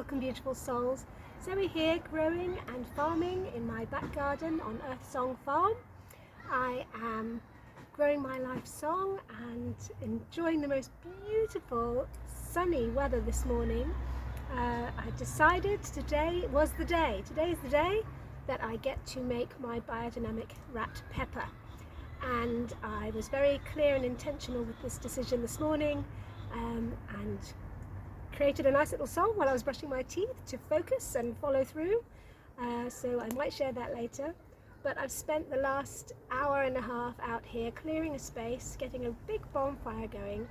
Welcome beautiful souls. Zoe here, growing and farming in my back garden on EarthSongFarm. I am growing my life song and enjoying the most beautiful sunny weather this morning. I decided today is the day that I get to make my biodynamic rat pepper. And I was very clear and intentional with this decision this morning and created a nice little song while I was brushing my teeth to focus and follow through. So I might share that later. But I've spent the last hour and a half out here clearing a space, getting a big bonfire going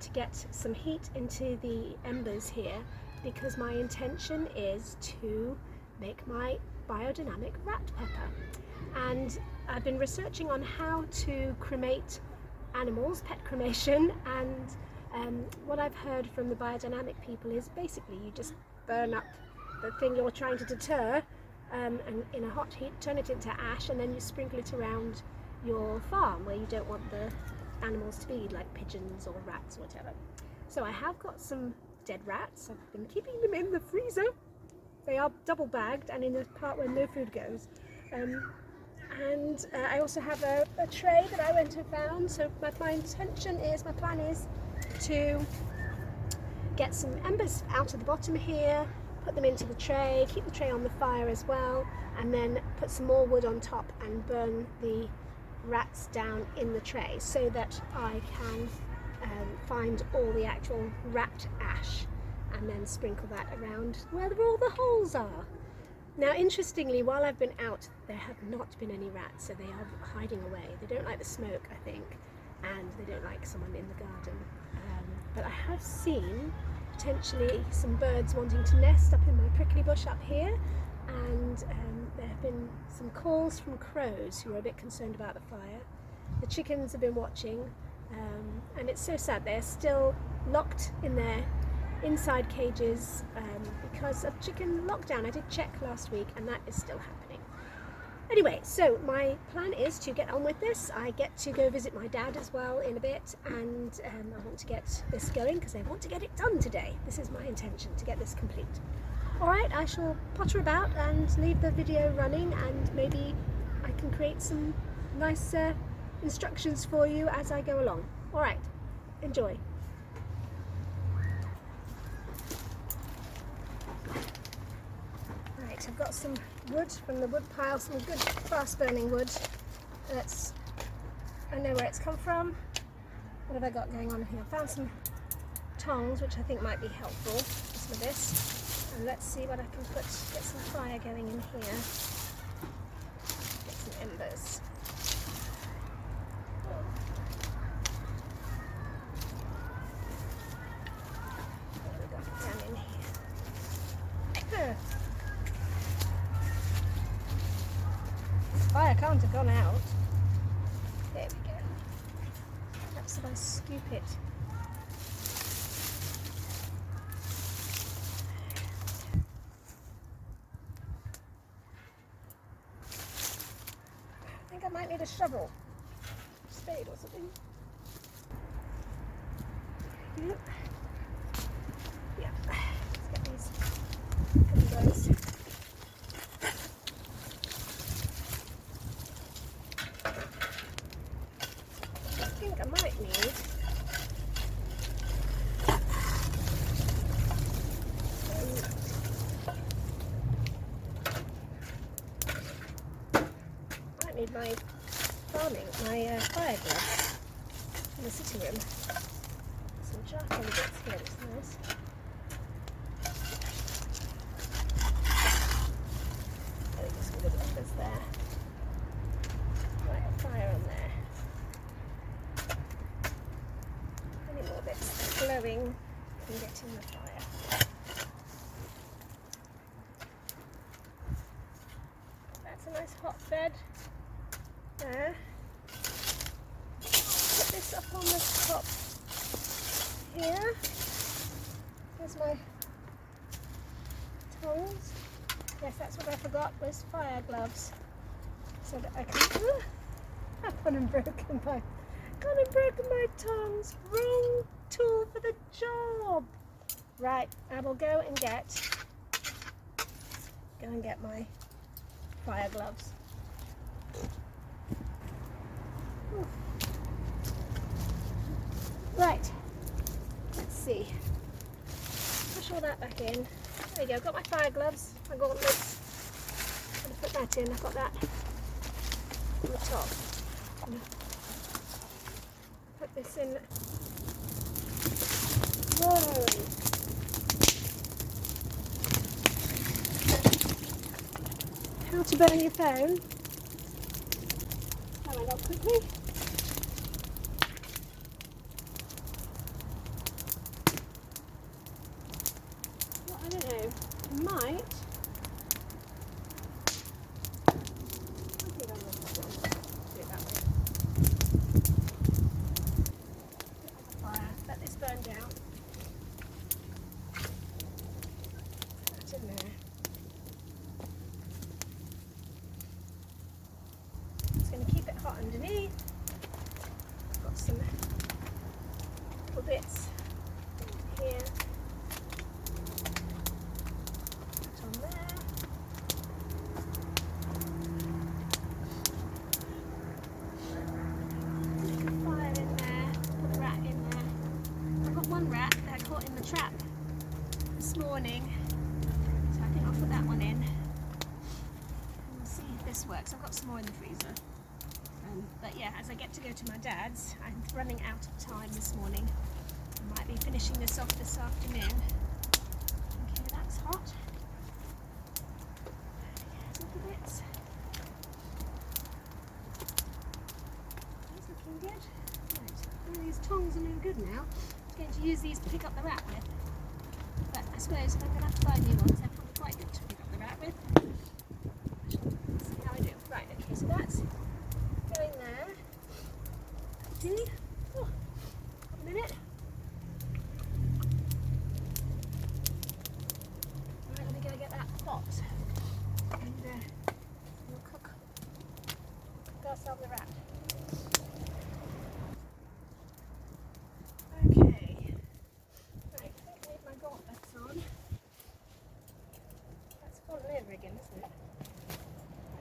to get some heat into the embers here, because my intention is to make my biodynamic rat pepper. And I've been researching on how to cremate animals, pet cremation, and what I've heard from the biodynamic people is basically you just burn up the thing you're trying to deter and in a hot heat, turn it into ash, and then you sprinkle it around your farm where you don't want the animals to be, like pigeons or rats or whatever. So I have got some dead rats. I've been keeping them in the freezer. They are double bagged and in the part where no food goes. I also have a tray that I went and found. So my plan is to get some embers out of the bottom here, put them into the tray, keep the tray on the fire as well, and then put some more wood on top and burn the rats down in the tray so that I can find all the actual rat ash and then sprinkle that around where all the holes are. Now, interestingly, while I've been out, there have not been any rats, so they are hiding away. They don't like the smoke, I think, and they don't like someone in the garden. But I have seen potentially some birds wanting to nest up in my prickly bush up here, and there have been some calls from crows who are a bit concerned about the fire. The chickens have been watching, and it's so sad. They're still locked in their inside cages because of chicken lockdown. I did check last week and that is still happening. Anyway, so my plan is to get on with this. I get to go visit my dad as well in a bit, and I want to get this going because I want to get it done today. This is my intention, to get this complete. Alright, I shall potter about and leave the video running, and maybe I can create some nice instructions for you as I go along. Alright, enjoy. Right, I've got some wood from the wood pile, some good fast burning wood. I know where it's come from. What have I got going on here? I found some tongs, which I think might be helpful for some of this. And let's see what I can get some fire going in here. Get some embers. What have we got down in here? Fire can't have gone out. There we go. Perhaps if I scoop it. I think I might need a shovel, spade or something. Yep. Yeah. Let's get these embers. I might need my fire gloves in the sitting room. Some charcoal bits here, it's nice. There we go, some good embers there. Right, fire on there. Any more bits glowing can get in the fire. That's a nice hot bed there. Put this up on the top here. There's my tongs. Yes, that's what I forgot, was fire gloves. So that I can... I've gone and broken my tongs. Wrong tool for the job. Right, I will go and get my fire gloves. Ooh. Right, let's see. Push all that back in. There we go, got my fire gloves, my gauntlets. I'm going to put that in, I've got that on the top. I'm going to put this in. Whoa! How to burn your phone. That went up quickly. Well, I don't know. I might. I think I will do it that way. Put it on the fire. Let this burn down. That's in there. It's going to keep it hot underneath. Got some little bits here. Put on there. Make a fire in there. Put the rat in there. I've got one rat that I caught in the trap this morning, so I think I'll put that one in. And we'll see if this works. I've got some more in the freezer. But yeah, as I get to go to my dad's, I'm running out of time this morning. I might be finishing this off this afternoon. Okay, that's hot. Little bits. That's looking good. Right, well, these tongs are no good now. I'm going to use these to pick up the rat with. But I suppose if I'm going to have to buy new ones, they're probably quite good to pick up the rat with. I shall see how I do. Right, okay, so that's going there. Continue. Oh, a minute. Right, let me go get that pot. And we'll cook ourselves the rat. Okay. Right, I think I need my gauntlets on. That's gauntlet rigging, isn't it?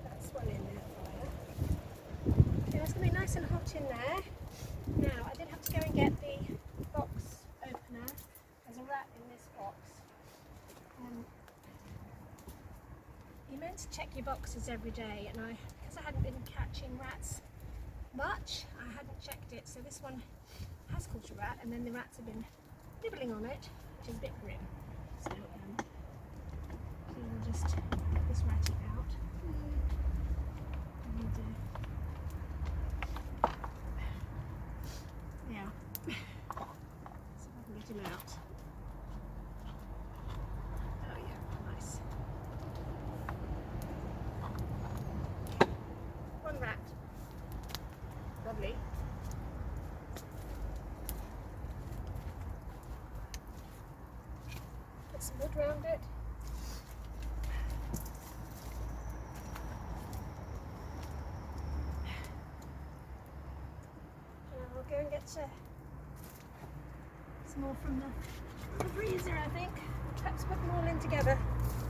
That's one in there. Okay, that's going to be nice and hot in there. Now, I did have to go and get the box opener. There's a rat in this box. You're meant to check your boxes every day, and because I hadn't been catching rats much, I hadn't checked it. So this one has caught a rat, and then the rats have been nibbling on it, which is a bit grim. So we'll just get this ratty out. Yeah. See if I can get him out. Oh yeah, nice. One rat. Lovely. Put some wood around it. I'll go and get some more from the freezer, I think. Perhaps put them all in together.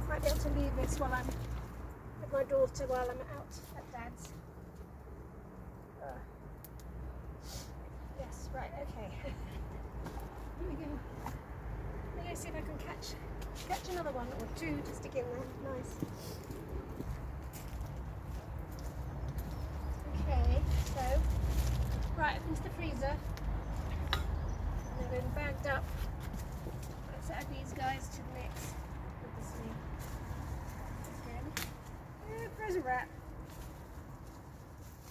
Might be able to leave this while I'm with my daughter while I'm out at Dad's. Yes, right, okay. Here we go. Let me go see if I can catch another one or two to stick in there. Nice. Okay, so right, up into the freezer. And they've been bagged up. Let's add these guys to the mix with the sleeve. Again. Yeah, frozen rat.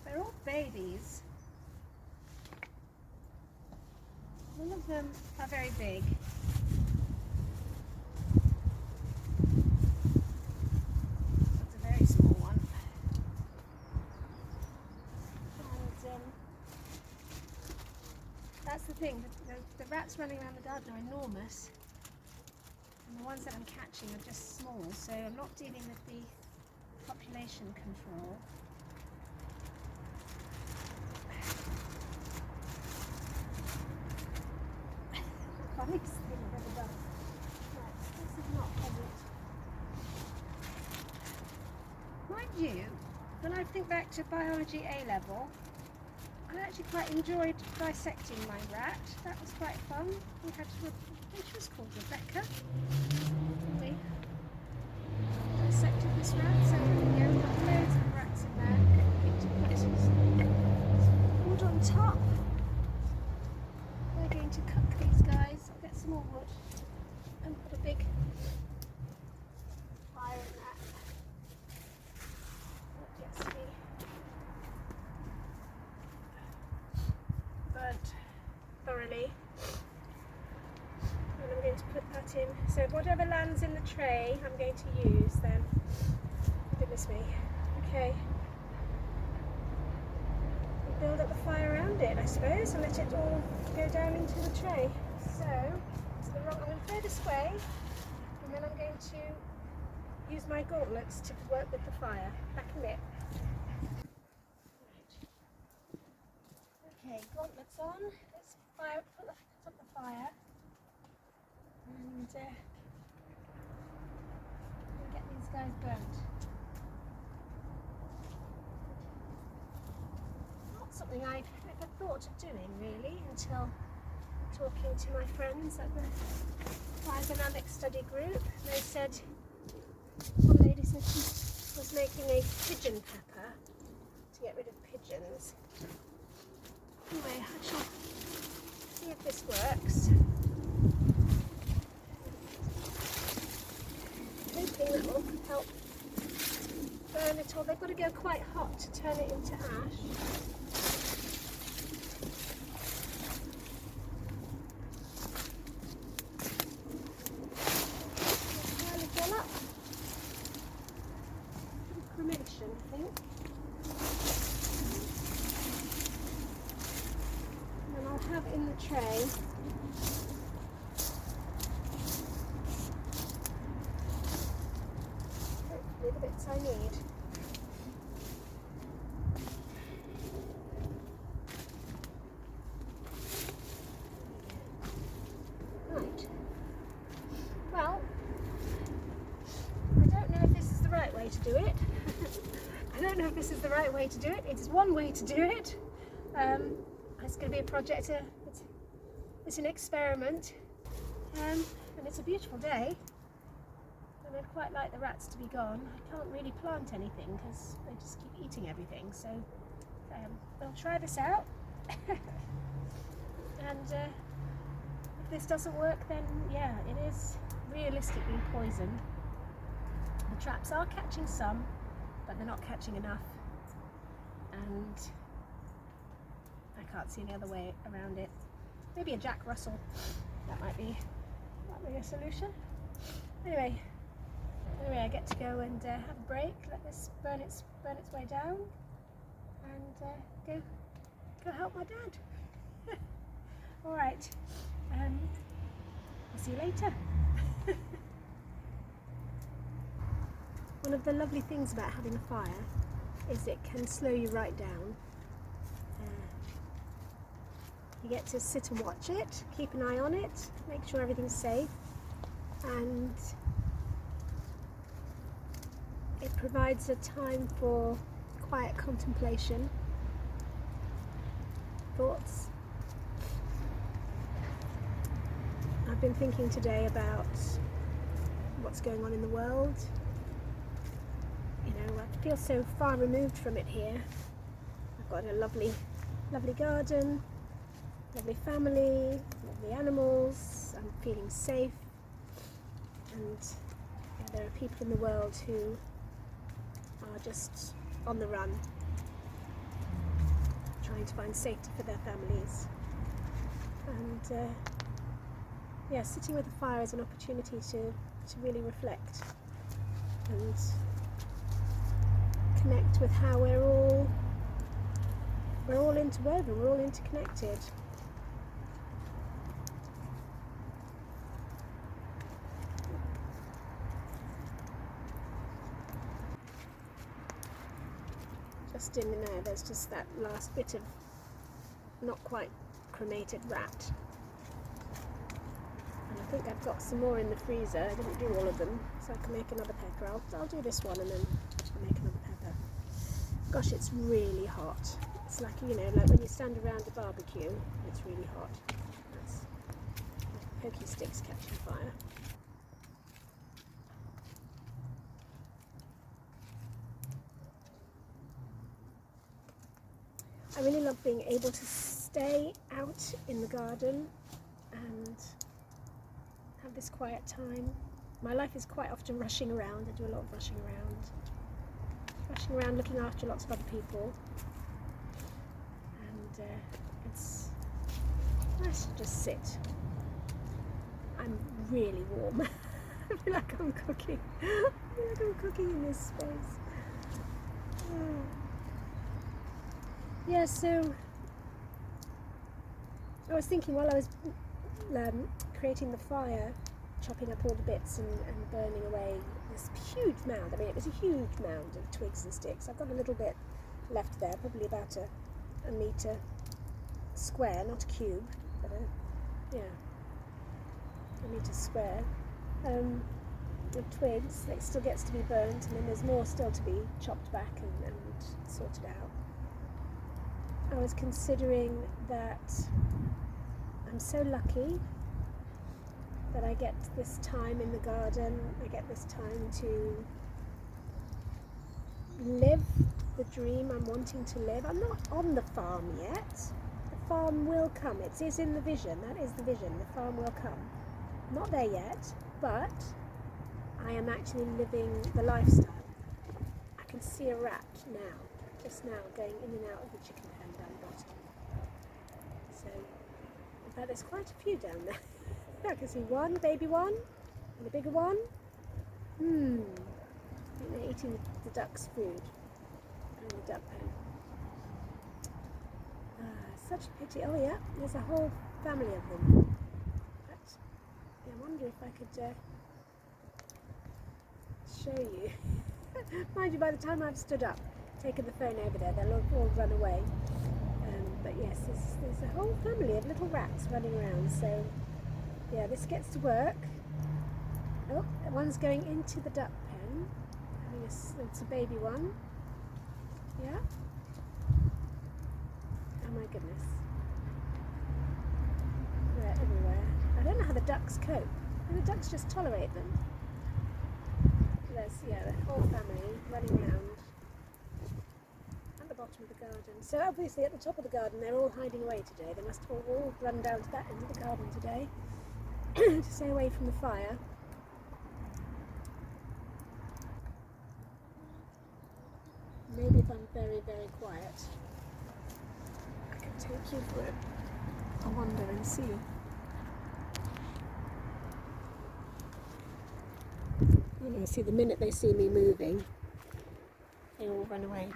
They're all babies. None of them are very big. That's a very small one. And that's the thing, the rats running around the garden are enormous. And the ones that I'm catching are just small, so I'm not dealing with the population control. Funniest thing I've ever done. Mind you, when I think back to biology A level, I actually quite enjoyed dissecting my rat. That was quite fun. We had to, I think she was called Rebecca. We dissected this rat, so there we go, we've got loads of rats in there. Wood on top. We're going to cook these guys. I'll get some more wood and put a big fire in that. That gets me burnt thoroughly. And I'm going to put that in. So whatever lands in the tray, I'm going to use then. Goodness me. Okay. Build up the fire around it, I suppose, and let it all go down into the tray. So, I'm going to throw this away, and then I'm going to use my gauntlets to work with the fire. Back in a bit. Right. Okay, gauntlets on. Let's put up the fire, and get these guys burnt. Something I've never thought of doing really until talking to my friends at the Biodynamic study group. They said, one lady said she was making a pigeon pepper to get rid of pigeons. Anyway, I shall see if this works. Hoping that will help burn it all. They've got to go quite hot to turn it into ash. Cremation, I think. And I'll have in the tray hopefully the bits I need. Right. Well, I don't know if this is the right way to do it. I don't know if this is the right way to do it. It's one way to do it. It's going to be a project. It's an experiment, and it's a beautiful day. And I'd quite like the rats to be gone. I can't really plant anything because they just keep eating everything. So I'll try this out. And if this doesn't work, then yeah, it is realistically poison. The traps are catching some, but they're not catching enough, and I can't see any other way around it. Maybe a Jack Russell, that might be a solution. Anyway, I get to go and have a break, let this burn its way down, and go help my dad. All right, I'll see you later. One of the lovely things about having a fire is it can slow you right down. You get to sit and watch it, keep an eye on it, make sure everything's safe, and it provides a time for quiet contemplation, thoughts. I've been thinking today about what's going on in the world. You know, I feel so far removed from it here. I've got a lovely garden, lovely family, lovely animals. I'm feeling safe, and there are people in the world who are just on the run, trying to find safety for their families. And yeah, sitting with the fire is an opportunity to really reflect and connect with how we're all interwoven, we're all interconnected. Just in there, there's just that last bit of not quite cremated rat. And I think I've got some more in the freezer. I didn't do all of them, so I can make another pepper. I'll do this one and then I'll make another pepper. Gosh, it's really hot. It's like, you know, like when you stand around a barbecue, it's really hot. That's pokey sticks catching fire. I really love being able to stay out in the garden and have this quiet time. My life is quite often rushing around. I do a lot of rushing around looking after lots of other people, and it's nice to just sit. I'm really warm. I feel like I'm cooking. I feel like I'm cooking in this space. Oh. Yeah, so I was thinking while I was creating the fire, chopping up all the bits and burning away this huge mound. I mean, it was a huge mound of twigs and sticks. I've got a little bit left there, probably about a metre square, not a cube, but a metre square of twigs that still gets to be burnt, and then there's more still to be chopped back and sorted out. I was considering that I'm so lucky that I get this time in the garden. I get this time to live the dream I'm wanting to live. I'm not on the farm yet. The farm will come. It is in the vision. That is the vision. The farm will come. Not there yet, but I am actually living the lifestyle. I can see a rat now, just now, going in and out of the chicken pen down the bottom. So, in fact, there's quite a few down there. I can see one, baby one, and a bigger one. I think they're eating the duck's food in the duck pen. Such a pity. Oh yeah, there's a whole family of them. But yeah, I wonder if I could show you. Mind you, by the time I've stood up, taken the phone over there, they'll all run away. But yes, there's a whole family of little rats running around. So yeah, this gets to work. Oh, one's going into the duck pen. I think it's a baby one. Yeah. Oh my goodness. They're everywhere. I don't know how the ducks cope. And the ducks just tolerate them. There's, yeah, the whole family running around at the bottom of the garden. So obviously at the top of the garden they're all hiding away today. They must have all run down to that end of the garden today to stay away from the fire. Maybe if I'm very, very quiet, I can take you for a wander and see. You know, see, the minute they see me moving, they all run away.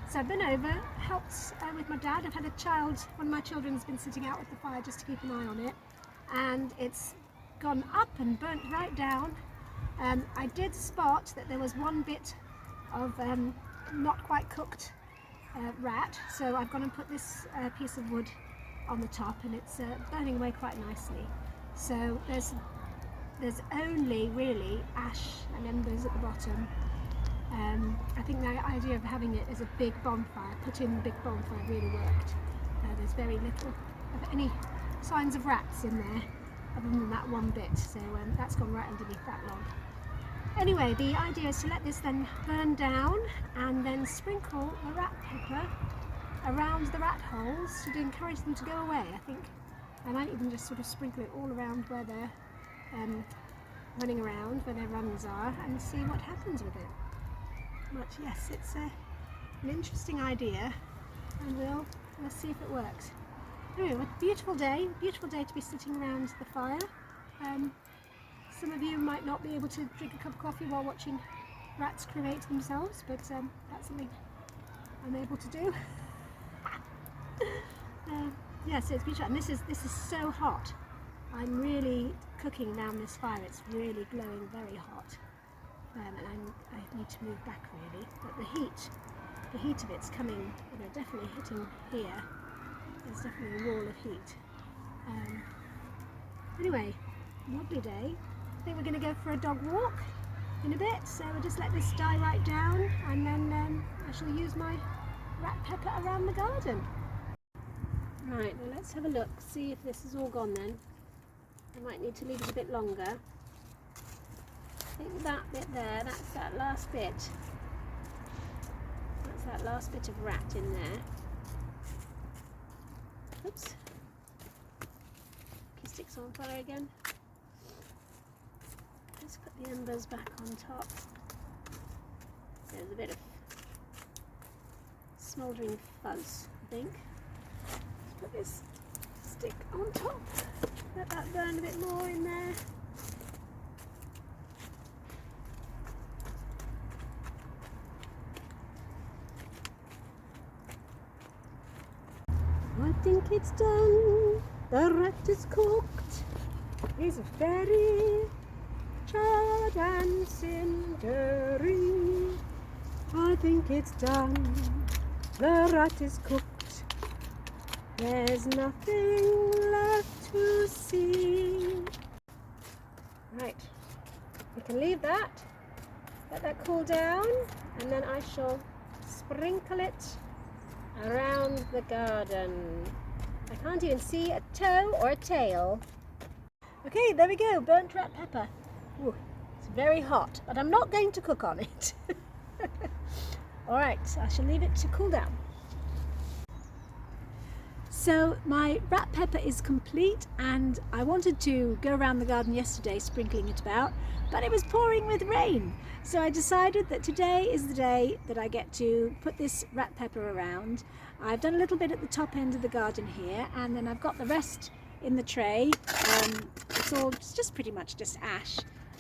So I've been over, helped with my dad. I've had a child, one of my children's been sitting out with the fire just to keep an eye on it, and it's gone up and burnt right down. I did spot that there was one bit of not quite cooked rat, so I've gone and put this piece of wood on the top, and it's burning away quite nicely. So there's only really ash and embers at the bottom. I think the idea of having it as a big bonfire, put in the big bonfire, really worked. There's very little of any signs of rats in there, other than that one bit, so that's gone right underneath that log. Anyway, the idea is to let this then burn down and then sprinkle the rat pepper around the rat holes to encourage them to go away. I think I might even just sort of sprinkle it all around where they're running around, where their runs are, and see what happens with it. But yes, it's an interesting idea, and we'll see if it works. Anyway, beautiful day to be sitting around the fire. Some of you might not be able to drink a cup of coffee while watching rats cremate themselves, but that's something I'm able to do. Yeah, so it's been shut, and this is so hot. I'm really cooking down this fire. It's really glowing, very hot, and I need to move back really. But the heat of it's coming, you know, definitely hitting here. There's definitely a wall of heat. Anyway, lovely day. I think we're going to go for a dog walk in a bit, so we'll just let this die right down, and then I shall use my rat pepper around the garden. Right, now let's have a look, see if this is all gone then. I might need to leave it a bit longer. I think that bit there, that's that last bit. That's that last bit of rat in there. Oops. Key sticks on fire again. Let's put the embers back on top. There's a bit of smouldering fuzz, I think. Put this stick on top, let that burn a bit more in there. I think it's done, the rat is cooked, he's very charred and cindery. I think it's done, the rat is cooked. There's nothing left to see. Right, we can leave that, let that cool down, and then I shall sprinkle it around the garden. I can't even see a toe or a tail. Okay, there we go, burnt rat pepper. Ooh, it's very hot, but I'm not going to cook on it. Alright, I shall leave it to cool down. So my rat pepper is complete, and I wanted to go around the garden yesterday sprinkling it about, but it was pouring with rain. So I decided that today is the day that I get to put this rat pepper around. I've done a little bit at the top end of the garden here, and then I've got the rest in the tray. It's just pretty much just ash,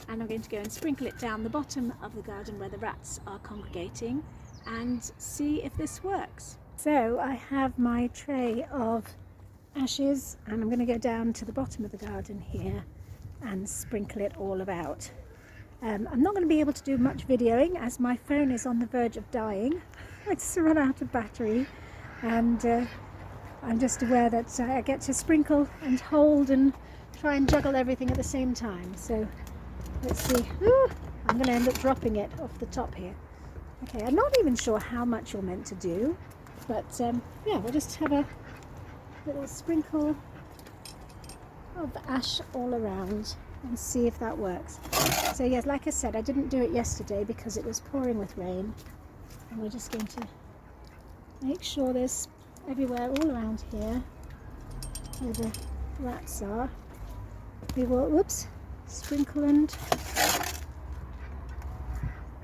and I'm going to go and sprinkle it down the bottom of the garden where the rats are congregating and see if this works. So I have my tray of ashes, and I'm going to go down to the bottom of the garden here and sprinkle it all about. I'm not going to be able to do much videoing as my phone is on the verge of dying. It's run out of battery, and I'm just aware that I get to sprinkle and hold and try and juggle everything at the same time. So let's see. Ooh, I'm going to end up dropping it off the top here. Okay, I'm not even sure how much you're meant to do. But yeah, we'll just have a little sprinkle of ash all around and see if that works. So yes, like I said, I didn't do it yesterday because it was pouring with rain, and we're just going to make sure there's everywhere all around here where the rats are. We will, whoops, sprinkle and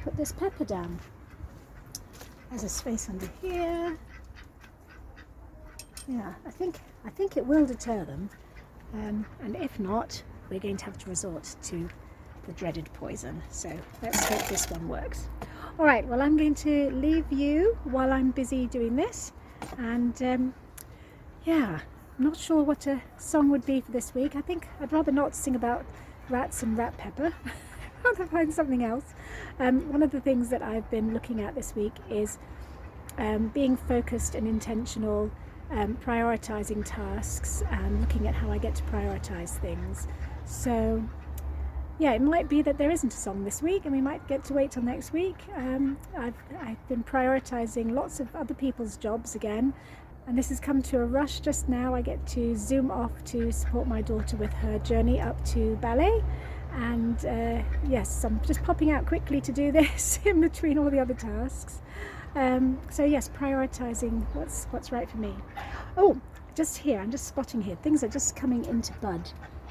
put this pepper down. There's a space under here. Yeah, I think it will deter them, and if not, we're going to have to resort to the dreaded poison. So let's hope this one works. All right, well, I'm going to leave you while I'm busy doing this, and yeah, I'm not sure what a song would be for this week. I think I'd rather not sing about rats and rat pepper. I'd rather find something else. One of the things that I've been looking at this week is being focused and intentional, prioritizing tasks and looking at how I get to prioritize things. So yeah, it might be that there isn't a song this week and we might get to wait till next week. I've been prioritizing lots of other people's jobs again, and this has come to a rush just now. I get to zoom off to support my daughter with her journey up to ballet, and yes, I'm just popping out quickly to do this in between all the other tasks. So yes, prioritizing what's right for me. Oh, just here, I'm just spotting here, things are just coming into bud.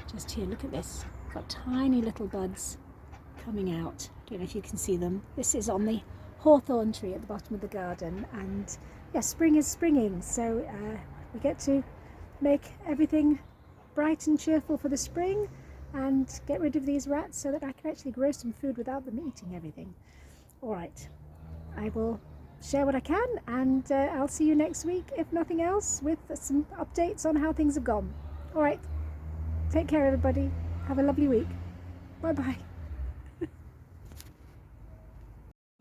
Just here, look at this. Got tiny little buds coming out. Don't know if you can see them. This is on the hawthorn tree at the bottom of the garden, and yeah, spring is springing, so we get to make everything bright and cheerful for the spring and get rid of these rats so that I can actually grow some food without them eating everything. All right, I will share what I can, and I'll see you next week, if nothing else, with some updates on how things have gone. All right, take care, everybody. Have a lovely week. Bye-bye.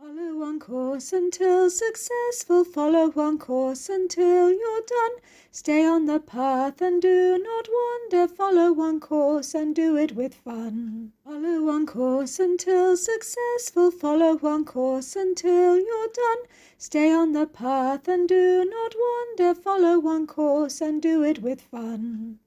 Follow one course until successful, follow one course until you're done. Stay on the path and do not wander, follow one course and do it with fun. Follow one course until successful, follow one course until you're done. Stay on the path and do not wander, follow one course and do it with fun.